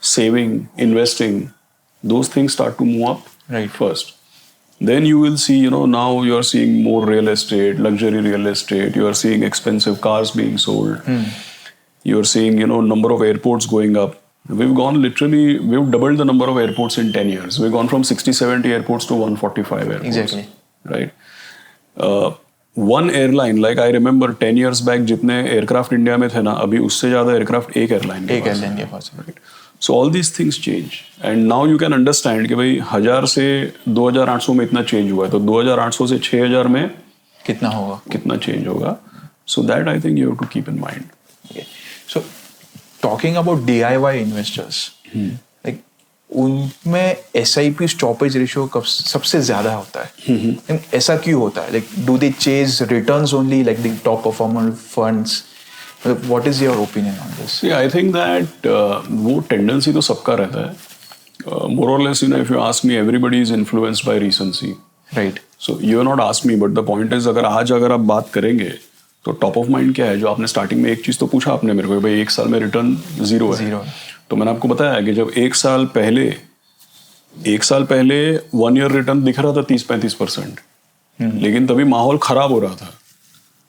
saving, investing, those things start to move up first. Then you will see, now you are seeing more real estate, luxury real estate, you are seeing expensive cars being sold. You are seeing, number of airports going up, We've gone literally, we've doubled the number of airports in 10 years. We've gone from 60-70 airports to 145 airports. Exactly. Right? One airline, like I remember 10 years back जितने aircraft India में थे ना, अभी उससे ज़्यादा aircraft एक airline के पास है. Right? So all these things change. And now you can understand कि भाई 1000 से 2800 में इतना change हुआ है, तो 2800 से 6000 में कितना change होगा. So that I think you have to keep in mind. Okay. So talking about DIY investors, like उनमें SIP stoppage ratio कब सबसे ज्यादा होता है? And ऐसा क्यों होता है? Like do they chase returns only like the top performer funds? What is your opinion on this? Yeah, I think that वो tendency तो सबका रहता है. More or less, if you ask me, everybody is influenced by recency. Right. So you have not asked me, but the point is अगर आप बात करेंगे तो टॉप ऑफ माइंड क्या है? जो आपने स्टार्टिंग में एक चीज तो पूछा आपने मेरे को, भाई 1 साल में रिटर्न जीरो है. तो मैंने आपको बताया कि जब 1 साल पहले 1 ईयर रिटर्न दिख रहा था 30-35%, लेकिन तभी माहौल खराब हो रहा था.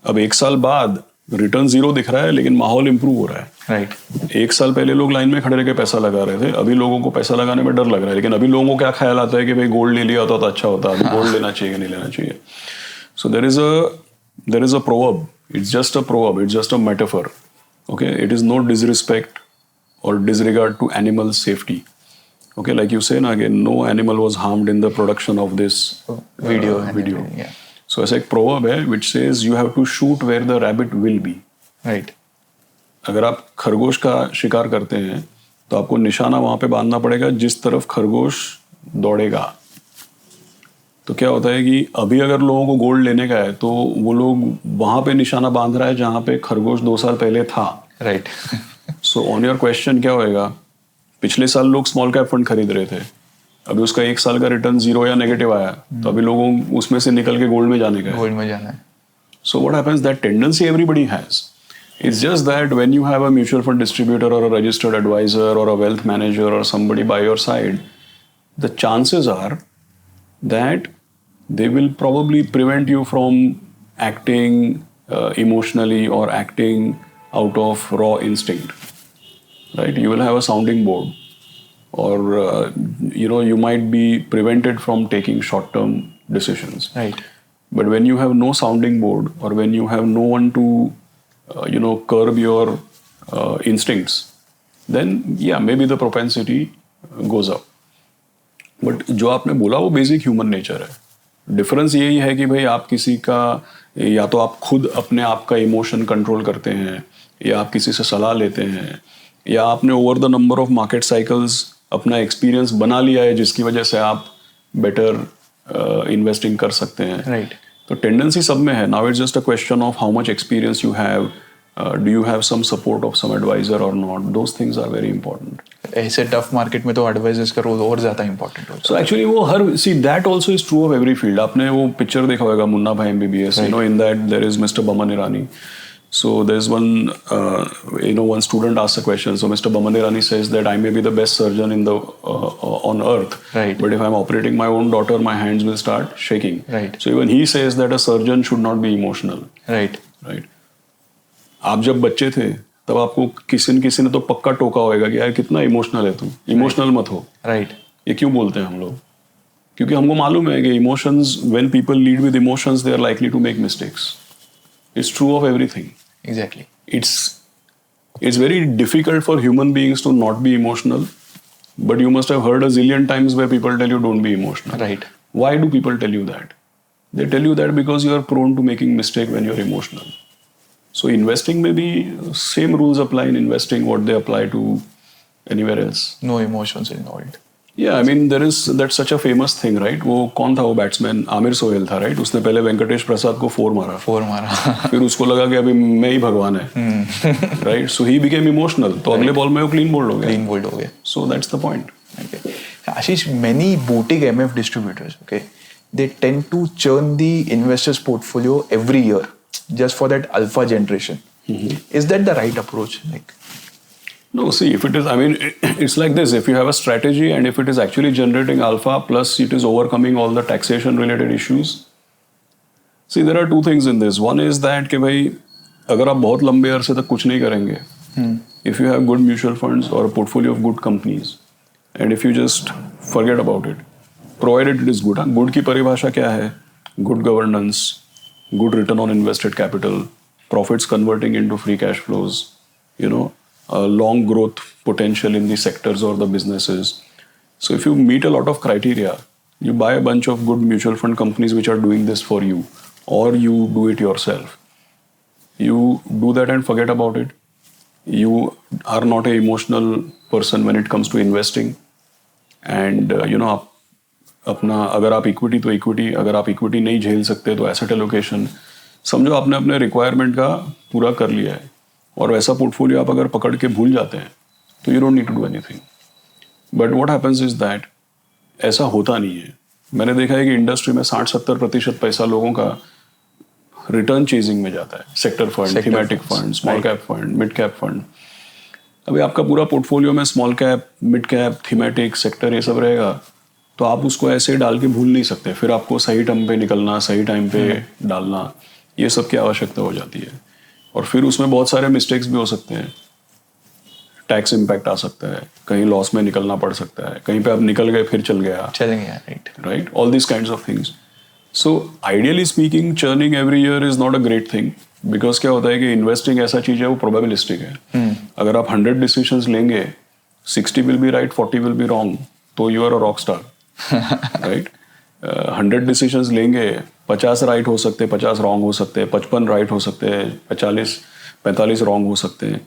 अब 1 साल बाद रिटर्न जीरो दिख रहा है लेकिन माहौल इंप्रूव हो रहा है. राइट. 1 साल पहले लोग लाइन में खड़े रह के पैसा लगा रहे थे, अभी लोगों को पैसा लगाने में डर लग रहा है. लेकिन अभी लोगों को क्या ख्याल आता है कि भाई गोल्ड ले लिया होता तो अच्छा होता, अभी गोल्ड लेना चाहिए कि नहीं लेना चाहिए. सो there is a proverb. It's just a proverb. It's just a metaphor. Okay, it is no disrespect or disregard to animal safety. Okay, like you say na, again, no animal was harmed in the production of this video. Yeah. So ऐसा एक proverb है which says you have to shoot where the rabbit will be. Right. अगर आप खरगोश का शिकार करते हैं तो आपको निशाना वहां पे बांधना पड़ेगा जिस तरफ खरगोश दौड़ेगा. तो क्या होता है कि अभी अगर लोगों को गोल्ड लेने का है तो वो लोग वहां पे निशाना बांध रहा है जहां पे खरगोश 2 साल पहले था. Right. So on your question क्या होएगा, पिछले साल लोग स्मॉल कैप फंड खरीद रहे थे, अभी उसका 1 साल का रिटर्न जीरो या नेगेटिव आया, तो अभी लोगों उसमें से निकल के गोल्ड में जाने का है. So what happens, that tendency everybody has. It's just that when you have a mutual fund distributor or a registered advisor or a wealth manager or somebody by your side, the chances are that they will probably prevent you from acting emotionally or acting out of raw instinct. Right? You will have a sounding board, or you might be prevented from taking short-term decisions. Right. But when you have no sounding board, or when you have no one to curb your instincts, then yeah, maybe the propensity goes up. But जो आपने बोला वो basic human nature है. Difference यही है कि भाई आप किसी का, या तो आप खुद अपने आप का इमोशन कंट्रोल करते हैं, या आप किसी से सलाह लेते हैं, या आपने over the number of market cycles अपना एक्सपीरियंस बना लिया है जिसकी वजह से आप बेटर इन्वेस्टिंग कर सकते हैं. राइट. तो टेंडेंसी सब में है. Now it's just a question of how much experience you have. Do you have some support of some advisor or not? Those things are very important. ऐसे टफ मार्केट में तो एडवाइजर्स का role और ज्यादा important होता है. So actually वो that also is true of every field. आपने वो पिक्चर देखा होगा मुन्ना भाई MBBS. Right. In that there is Mr. Baman Irani. So there's one one student asked a question. So Mr. Baman Irani says that I may be the best surgeon in the on earth. Right. But if I'm operating my own daughter, my hands will start shaking. Right. So even he says that a surgeon should not be emotional. Right. Right. आप जब बच्चे थे तब आपको किसी ने तो पक्का टोका होगा कि यार कितना इमोशनल है तू, इमोशनल मत हो. राइट. ये क्यों बोलते हैं हम लोग? क्योंकि हमको मालूम है कि emotions, when people lead with emotions, they are likely to make mistakes. It's true of everything. Exactly. It's very difficult for human beings to not be emotional, but you must have heard a zillion times where people tell you don't be emotional. Right. Why do people tell you that? They tell you that because you are prone to making mistake when you're emotional. So investing में भी same rules apply in investing what they apply to anywhere else. No emotions involved. Yeah, I mean that's such a famous thing, right? वो कौन था वो batsman? Aamir Sohail था, right? उसने पहले वेंकटेश प्रसाद को 4 मारा. फिर उसको लगा कि अभी मैं ही भगवान है. Right? So he became emotional. तो अगले बॉल में वो clean bowled हो गया. So that's the point. Okay. Ashish, many boutique MF distributors, okay, they tend to churn the investors' portfolio every year, just for that alpha generation. Is that the right approach? No, see, if it is, I mean, it's like this. If you have a strategy and if it is actually generating alpha plus it is overcoming all the taxation related issues. See, there are two things in this. One is that कि भाई अगर आप बहुत लंबे अरसे तक कुछ नहीं करेंगे, if you have good mutual funds or a portfolio of good companies, and if you just forget about it, provided it is good. Good की परिभाषा क्या है? Good governance, good return on invested capital, profits converting into free cash flows, a long growth potential in the sectors or the businesses. So if you meet a lot of criteria, you buy a bunch of good mutual fund companies which are doing this for you, or you do it yourself. You do that and forget about it. You are not an emotional person when it comes to investing. And आप अपना अगर आप equity तो equity, अगर आप equity नहीं झेल सकते तो एसेट एलोकेशन, समझो आपने अपने रिक्वायरमेंट का पूरा कर लिया है, और वैसा पोर्टफोलियो आप अगर पकड़ के भूल जाते हैं तो you don't need to do anything. But what happens is that ऐसा होता नहीं है. मैंने देखा है कि इंडस्ट्री में 60-70% पैसा लोगों का रिटर्न चेजिंग में जाता है. Sector fund, thematic fund, small cap fund, mid cap fund. अभी आपका पूरा पोर्टफोलियो में small cap, mid cap, thematic, sector ये सब रहेगा तो आप उसको ऐसे डाल के भूल नहीं सकते. फिर आपको सही टाइम पे निकलना, सही टाइम पे डालना, ये सब की आवश्यकता हो जाती है. और फिर उसमें बहुत सारे मिस्टेक्स भी हो सकते हैं. टैक्स इम्पैक्ट आ सकता है, कहीं लॉस में निकलना पड़ सकता है, कहीं पे आप निकल गए फिर चल गया. Right, all this kinds of things. So ideally speaking churning every year is not a great thing, because क्या होता है कि इन्वेस्टिंग ऐसा चीज है वो प्रोबेबिलिस्टिक है. अगर आप 100 डिसीजंस लेंगे, 60 will be right, 40 will be wrong, तो you are a rock star. Right. 100 decisions लेंगे, 50 राइट हो सकते हैं, 50 रॉन्ग हो सकते हैं, 55 राइट हो सकते हैं, 45 रॉन्ग हो सकते हैं.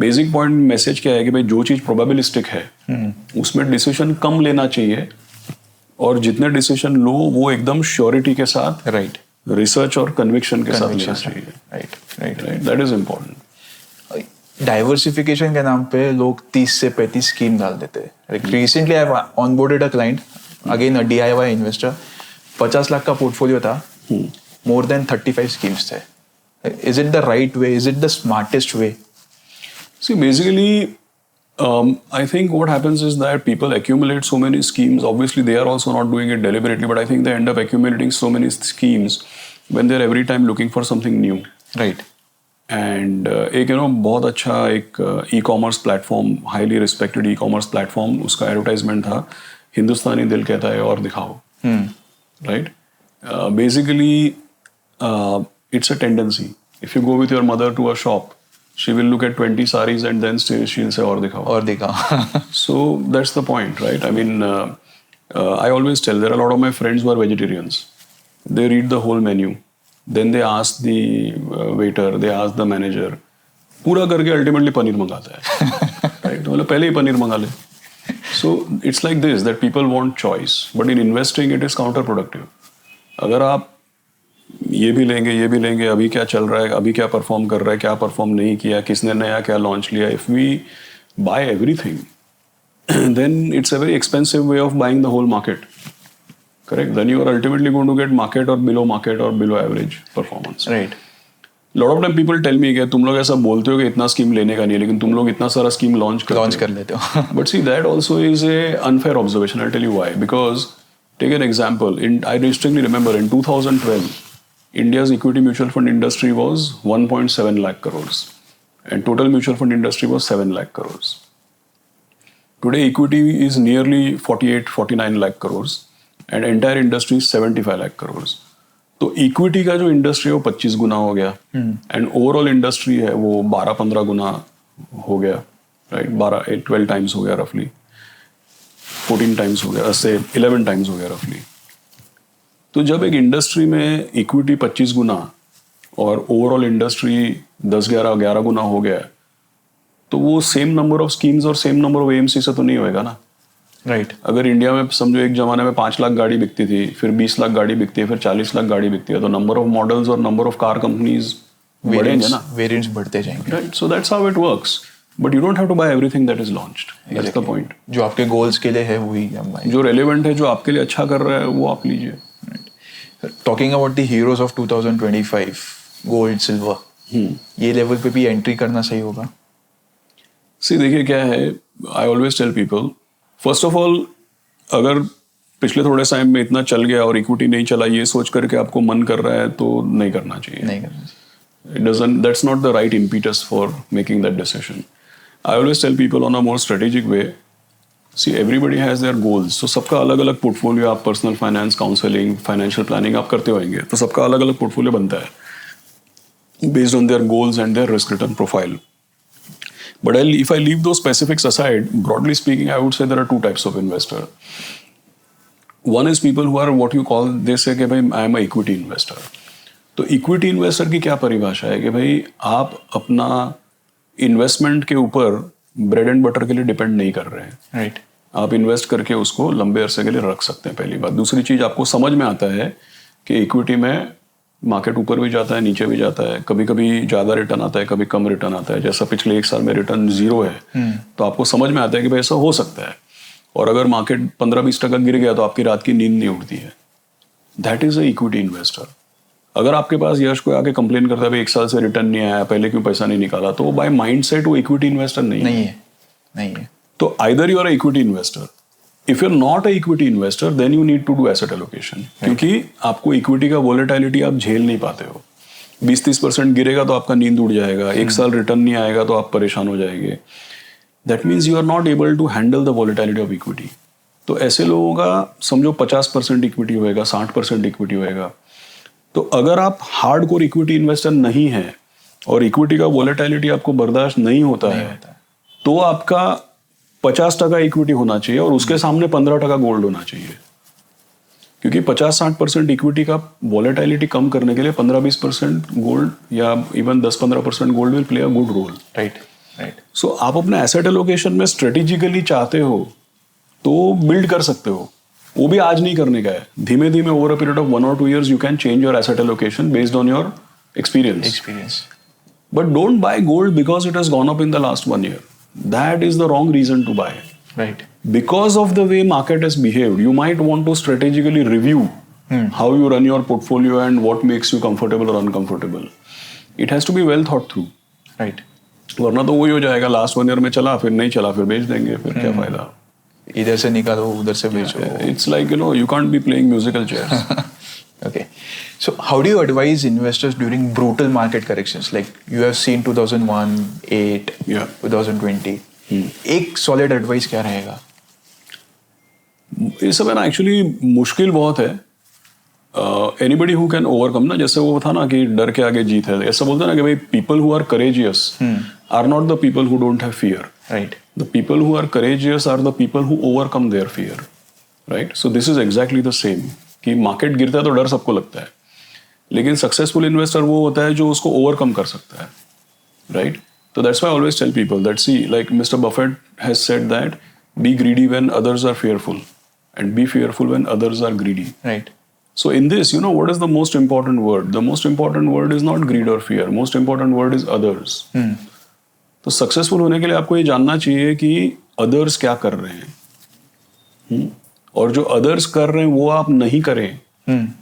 बेसिक पॉइंट मैसेज क्या है कि भाई जो चीज प्रोबेबिलिस्टिक है उसमें डिसीजन कम लेना चाहिए, और जितने डिसीजन लो वो एकदम श्योरिटी के साथ, राइट, रिसर्च और कन्विक्शन के साथ लेना चाहिए. Right, that is important. Diversification के नाम पे लोग 30 से 35 स्कीम डाल देते हैं. Recently I have onboarded a client, again a DIY investor. 50 lakh का पोर्टफोलियो था, मोर देन 35 स्कीम्स थे. Is it the right way? Is it the smartest way? See, basically, I think what happens is that people accumulate so many schemes. Obviously, they are also not doing it deliberately, but I think they end up accumulating so many schemes when they're every time looking for something new. Right. And एक बहुत अच्छा एक e-commerce platform, highly respected e-commerce platform, उसका advertisement था, हिंदुस्तानी दिल कहता है और दिखाओ. Right. Basically, it's a tendency. If you go with your mother to a shop, she will look at 20 saris and then she'll say और दिखाओ. So that's the point, right? I mean, I always tell, there are a lot of my friends who are vegetarians. They read the whole menu, then they ask the waiter, they ask the manager, पूरा करके ultimately paneer मंगाता है. Right? तो मतलब पहले ही पनीर मंगा ले. So it's like this, that people want choice, but in investing it is counterproductive. अगर आप ये भी लेंगे, अभी क्या चल रहा है, अभी क्या परफॉर्म कर रहा है, क्या परफॉर्म नहीं किया, किसने नया क्या लॉन्च लिया, if we buy everything then it's a very expensive way of buying the whole market. Correct. Then you are ultimately going to get market और below average performance. Right. Lot of time people tell me कि तुम लोग ऐसा बोलते हो कि इतना scheme लेने का नहीं है, लेकिन तुम लोग इतना सारा स्कीम लॉन्च कर लेते हो. But see that also is a unfair observation. I tell you why. Because take an example, I distinctly remember in 2012 India's equity mutual fund industry was 1.7 lakh crores and total mutual fund industry was 7 lakh crores. Today equity is nearly 48-49 lakh crores and entire industry is 75 lakh crores. तो equity का जो industry है वो 25 गुना हो गया and overall industry है वो 12-15 गुना हो गया. राइट. 12 टाइम्स हो गया रफली, 14 टाइम्स हो गया, से 11 टाइम्स हो गया रफली. तो जब एक इंडस्ट्री में इक्विटी 25 गुना और ओवरऑल इंडस्ट्री 10-11 गुना हो गया, तो वो सेम नंबर ऑफ स्कीम्स और सेम नंबर ऑफ AMC से तो नहीं होएगा ना. राइट. अगर इंडिया में समझो एक जमाने में 5 लाख गाड़ी बिकती थी, फिर 20 लाख गाड़ी बिकती है, फिर 40 लाख गाड़ी बिकती है, तो नंबर ऑफ मॉडल्स और नंबर ऑफ कार कंपनीज बढ़ेंगे ना, वेरिएंट्स बढ़ते जाएंगे. Right. So that's how it works. But you don't have to buy everything that is launched. That's the point. जो आपके गोल्स के लिए है वही हम बाय. जो रेलेवेंट है, जो आपके लिए अच्छा कर रहा है, वो आप लीजिए. Talking about the heroes of 2025, gold, silver, ये लेवल पे भी एंट्री करना सही होगा? सी देखिए क्या है, I always tell people, first of all अगर पिछले थोड़े टाइम में इतना चल गया और इक्विटी नहीं चला, ये सोच करके आपको मन कर रहा है तो नहीं करना चाहिए. It doesn't, that's not the right impetus for making that decision. I always tell people on a more strategic way, see everybody has their goals. So सबका अलग अलग पोर्टफोलियो, आप personal finance, counselling, financial planning आप करते होंगे, तो सबका अलग अलग पोर्टफोलियो बनता है based on their goals and their risk return profile. But if I leave those specifics aside, broadly speaking, I would say there are two types of investor. One is people who are what you call, they say कि भाई I am a equity investor. तो equity investor की क्या परिभाषा है कि भाई आप अपना इन्वेस्टमेंट के ऊपर ब्रेड एंड बटर के लिए डिपेंड नहीं कर रहे हैं. राइट. आप इन्वेस्ट करके उसको लंबे अरसे के लिए रख सकते हैं, पहली बात. दूसरी चीज आपको समझ में आता है कि इक्विटी में मार्केट ऊपर भी जाता है, नीचे भी जाता है, कभी कभी ज्यादा रिटर्न आता है, कभी कम रिटर्न आता है. जैसा पिछले 1 साल में रिटर्न 0 है, तो आपको समझ में आता है कि भाई ऐसा हो सकता है. और अगर मार्केट 15-20% गिर गया तो आपकी रात की नींद नहीं उड़ती है. That is a equity investor. अगर आपके पास यश कोई आके कंप्लेन करता है भाई 1 साल से रिटर्न नहीं आया, पहले क्यों पैसा नहीं निकाला, तो वो बाय माइंडसेट वो इक्विटी इन्वेस्टर नहीं है. तो either you are a equity investor. If you are not a equity investor, then you need to do asset allocation. क्योंकि आपको इक्विटी का वोलेटिलिटी आप झेल नहीं पाते हो. 20-30% गिरेगा तो आपका नींद उड़ जाएगा, 1 साल रिटर्न नहीं आएगा तो आप परेशान हो जाएंगे. That means you are not able to handle the volatility of equity. तो ऐसे लोगों का समझो 50% इक्विटी होएगा, 60% इक्विटी होएगा. तो अगर आप हार्ड कोर इक्विटी इन्वेस्टर नहीं है और इक्विटी का वोलेटिलिटी आपको बर्दाश्त नहीं होता है, तो आपका 50% इक्विटी होना चाहिए और उसके सामने 15% गोल्ड होना चाहिए. क्योंकि 50-60% इक्विटी का वोलेटिलिटी कम करने के लिए 15-20% गोल्ड या even 10-15% gold will play a good role. Right. So आप अपने एसेट एलोकेशन में स्ट्रेटेजिकली चाहते हो तो बिल्ड कर सकते हो. वो भी आज नहीं करने का है. धीमे धीमे over a period of 1 or 2 years you can change your asset allocation based on your experience. But don't buy gold because it has gone up in the last 1 year. That is the wrong reason to buy. Right. Because of the way market has behaved, you might want to strategically review how you run your portfolio and what makes you comfortable or uncomfortable. It has to be well thought through. Right. वरना तो वही हो जाएगा, last 1 year में चला, फिर नहीं चला, फिर बेच देंगे, फिर क्या फायदा. इधर से निकालो, उधर से बेचो. It's like, you can't be playing musical chairs. Okay. So how do you advise investors during brutal market corrections? Like you have seen 2001, 8, 2020. एक सॉलिड एडवाइस क्या रहेगा? ये सब है ना, एक्चुअली मुश्किल बहुत है. एनीबडी हु कैन ओवरकम ना, जैसे वो था ना कि डर के आगे जीत है, ऐसा बोलते हैं ना कि भाई people who are courageous are not the people who don't have fear. Right. The people who are courageous are the people who overcome their fear. Right. So this is exactly the same कि market गिरता है तो डर सबको लगता है, लेकिन successful investor वो होता है जो उसको ओवरकम कर सकता है. Right. So that's why I always tell people that, see, like Mr. Buffett has said that, be greedy when others are fearful and be fearful when others are greedy. Right. So in this, what is the most important word? The most important word is not greed or fear. Most important word is others. तो successful होने के लिए आपको ये जानना चाहिए कि others क्या कर रहे हैं, और जो अदर्स कर रहे हैं वो आप नहीं करें,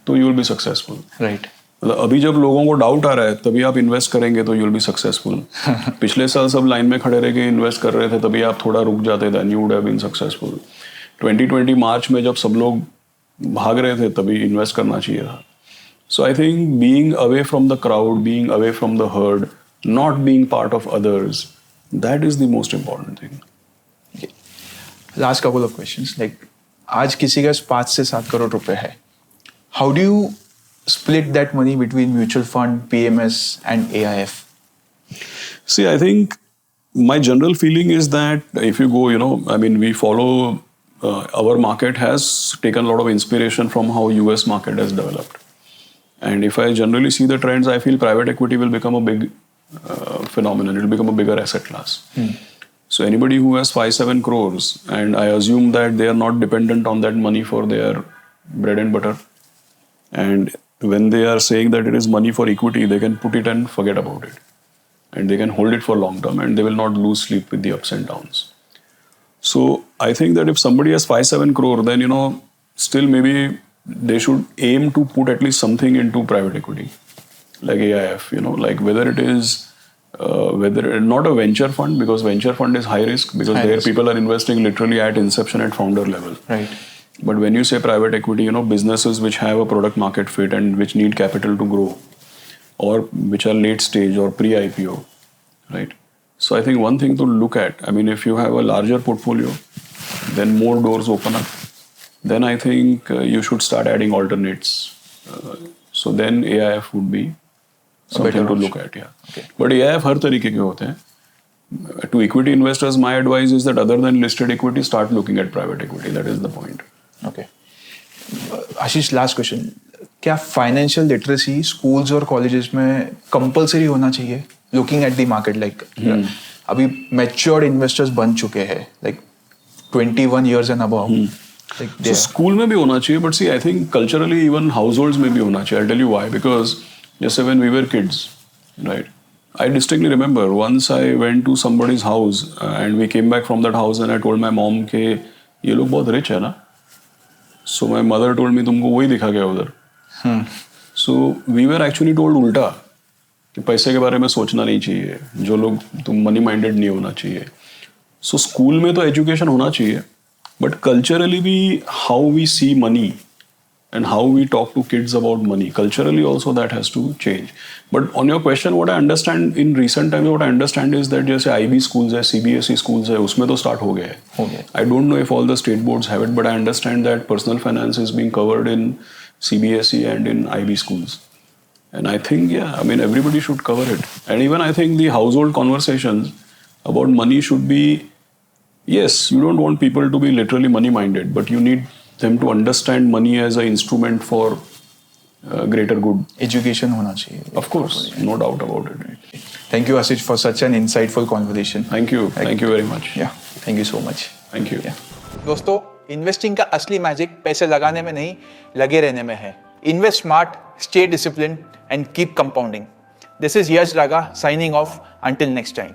तो you will be successful. Right. अभी जब लोगों को डाउट आ रहा है तभी आप इन्वेस्ट करेंगे तो यू विल बी सक्सेसफुल. पिछले साल सब लाइन में खड़े रह के इन्वेस्ट कर रहे थे, तभी आप थोड़ा रुक जाते, then you would have been successful. 2020 March में जब सब लोग भाग रहे थे तभी इन्वेस्ट करना चाहिए था. So I think being away from the crowd, being away from the herd, not being part of others, that is the most important thing. Last couple of questions. Like आज किसी का 5 से 7 करोड़ रुपए है, how do you split that money between mutual fund, PMS and AIF? See, I think my general feeling is that if you go, we follow, our market has taken a lot of inspiration from how US market has developed. And if I generally see the trends, I feel private equity will become a big phenomenon. It will become a bigger asset class. So anybody who has 5-7 crores, and I assume that they are not dependent on that money for their bread and butter, and when they are saying that it is money for equity, they can put it and forget about it, and they can hold it for long term, and they will not lose sleep with the ups and downs. So I think that if somebody has 5-7 crore, then still maybe they should aim to put at least something into private equity, like AIF. Like whether it is whether not a venture fund, because venture fund is high risk, because there people are investing literally at inception at founder level. Right. But when you say private equity, businesses which have a product market fit and which need capital to grow, or which are late stage or pre-IPO, right? So I think one thing to look at, I mean, if you have a larger portfolio, then more doors open up. Then I think you should start adding alternates. So then AIF would be something to look at, yeah. Okay. But AIF हर तरीके के होते हैं. To equity investors, my advice is that other than listed equity, start looking at private equity. That is the point. Okay Ashish, last question, क्या financial literacy schools और colleges में compulsory होना चाहिए? Looking at the market, like अभी matured investors बन चुके हैं, like 21 years and above. So school में भी होना चाहिए, but see, I think culturally even households में भी होना चाहिए. I'll tell you why. Because just when we were kids, right? I distinctly remember once I went to somebody's house and we came back from that house and I told my mom कि ये लोग बहुत rich है ना. So my mother told me तुमको वही दिखा गया उधर. So we were actually told उल्टा कि पैसे के बारे में सोचना नहीं चाहिए, जो लोग तुम मनी माइंडेड नहीं होना चाहिए. सो स्कूल में तो एजुकेशन होना चाहिए, बट कल्चरली भी how we see money and how we talk to kids about money, culturally also that has to change. But on your question, what I understand in recent times, what I understand is that जैसे IB schools है, CBSE schools है, उसमें तो start हो गया है. I don't know if all the state boards have it, but I understand that personal finance is being covered in CBSE and in IB schools. And I think, yeah, I mean, everybody should cover it. And even I think the household conversations about money should be, yes, you don't want people to be literally money-minded, but you need them to understand money as an instrument for greater good. Education होना चाहिए. Of course, no doubt about it. Thank you, Ashish, for such an insightful conversation. Thank you very much. Yeah, thank you so much. Thank you. दोस्तों, investing का असली magic पैसे लगाने में नहीं, लगे रहने में है. Invest smart, stay discipline and keep compounding. This is Yash Raga signing off. Until next time.